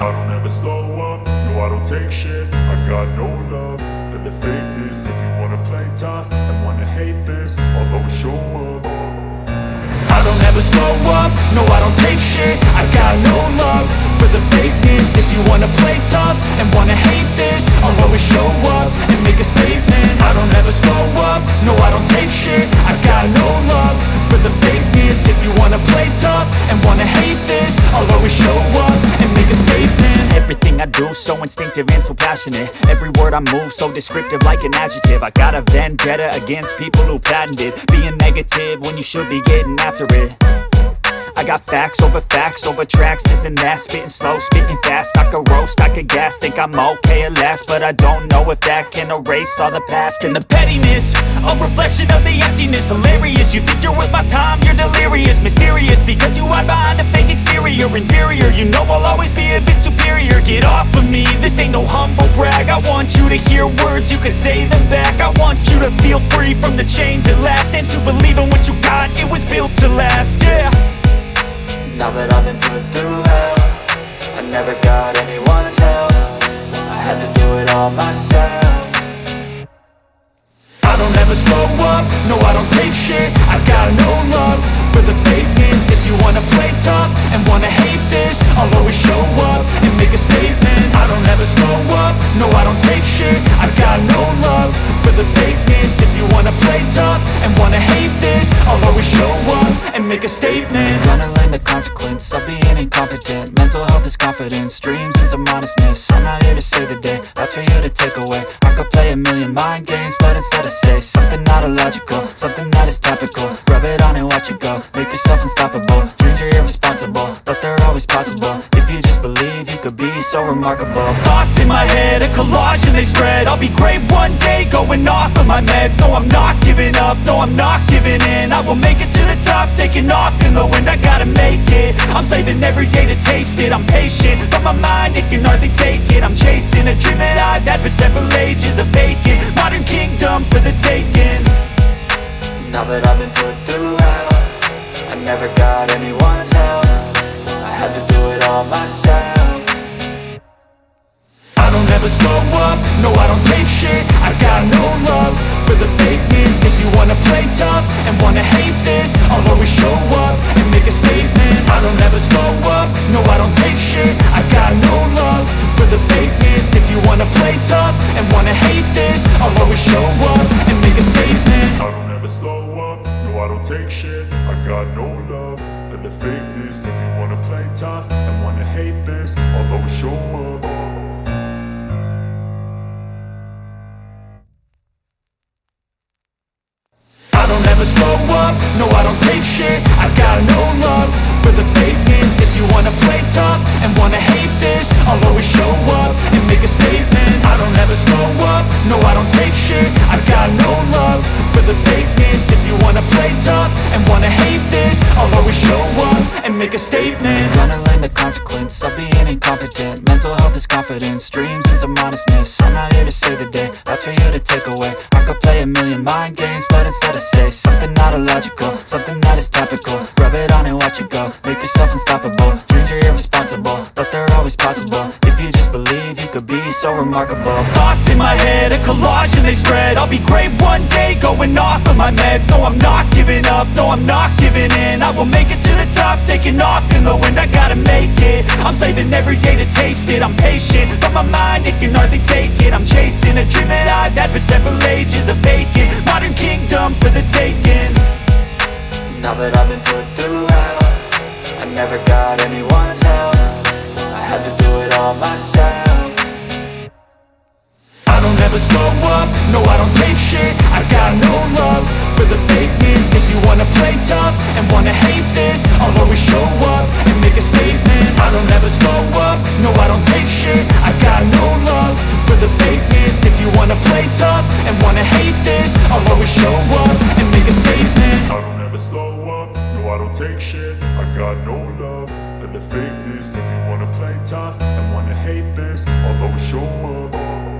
I don't ever slow up, no I don't take shit. I got no love for the fakeness. If you wanna play tough and wanna hate this, I'll always show up. I don't ever slow up, no I don't take shit. I got no love for the fakeness. If you wanna play tough and wanna hate this, I'll always show up and make a statement. I don't ever slow up, no I don't take shit. I got no love for the fakeness. If you wanna play tough and wanna hate this, I'll always show up and make a statement. Everything I do so instinctive and so passionate. Every word I move so descriptive like an adjective. I got a vendetta against people who patented being negative when you should be getting after it. I got facts over tracks, this and that. Spitting slow, spitting fast, I could roast, I could gas. Think I'm okay at last, but I don't know if that can erase all the past. And the pettiness, a reflection of the emptiness. Hilarious, you think you're worth my time, you're delirious. Mysterious, because you hide behind a fake exterior. Inferior, you know I'll always be a bit superior. Get off of me, this ain't no humble brag. I want you to hear words, you can say them back. I want you to feel free from the chains at last, and to believe in what you got, it was built to last, yeah. Now that I've been put through hell, I never got anyone's help. I had to do it all myself. I don't ever slow up, no I don't take shit. I got no love for the fakeness. If you wanna play tough and wanna hate this, I'll always show up and make a statement. I don't ever slow up, no I don't take shit. I got no love for the fakeness. If you wanna play tough and wanna hate this, I'll always show up and make a statement. Gonna learn the consequence of being incompetent. Mental health is confidence, dreams and some honestness. I'm not here to save the day, that's for you to take away. I could play a million mind games, but instead I say something not illogical, something that is topical. Rub it on and watch it go, make yourself unstoppable. Dreams are irresponsible, but they're always possible. If you just believe, you could be so remarkable. Thoughts in my head, a collage and they spread. I'll be great one day, going off of my meds. No, I'm not giving up, no, I'm not giving in. I will make it to the top, taking off in the wind. I gotta make it, I'm saving every day to taste it. I'm patient, but my mind, it can hardly take it. I'm chasing a dream that I've had for several ages. A vacant, modern kingdom for the taking. Now that I've been put through hell, I never got anyone's help. I had to do it all myself. I don't ever slow up, no I don't take shit. I got no love for the fakeness. If you wanna play tough and wanna hate this, I'll always show up and make a statement. I don't ever slow up, no I don't take shit. I got no love for the fakeness. If you wanna play tough and wanna hate this, I'll always show up and make a statement. I don't ever slow up, no I don't take shit. I got no love for the fakeness. If you wanna play tough and wanna hate this, I'll always show up. I don't ever slow up, no I don't take shit. I got no love for the fakeness. If you wanna play tough and wanna hate this, I'll always show up and make a statement. I don't ever slow up, no I don't take shit. I got no love for the fakeness. If you wanna play tough and wanna hate this, I'll always show up and make a statement. Gonna learn the consequence of being incompetent. Mental health is confidence, dreams and some honestness. I'm not here to save the day, that's for you to take away. I could play a million mind games, but instead I say something not illogical, something that is topical. Rub it on and watch it go, make yourself unstoppable. Dreams are irresponsible, but they're always possible. If you just believe, you could be so remarkable. Thoughts in my head, a collage and they spread. I'll be great one day, going off of my meds. No, I'm not giving up, no, I'm not giving in. I will make it to the top, taking off in the wind. I gotta make it, I'm saving every day to taste it. I'm patient, but my mind, it can hardly take it. I'm chasing a dream that I've had for several ages. A vacant, modern kingdom for the taking. Now that I've been put through hell, I never got anyone's help. I had to do it all myself. I don't ever slow up, no I don't take shit. I got no love for the fakeness. If you wanna play tough and wanna hate this, I'll always show up and make a statement. I don't ever slow up, no I don't take shit. I got no love for the fakeness. If you wanna play tough and wanna hate this, I'll always show up and make a statement. I don't ever slow up, no I don't take shit. I got no love for the fakeness. If you wanna play tough and wanna hate this, I'll always show up.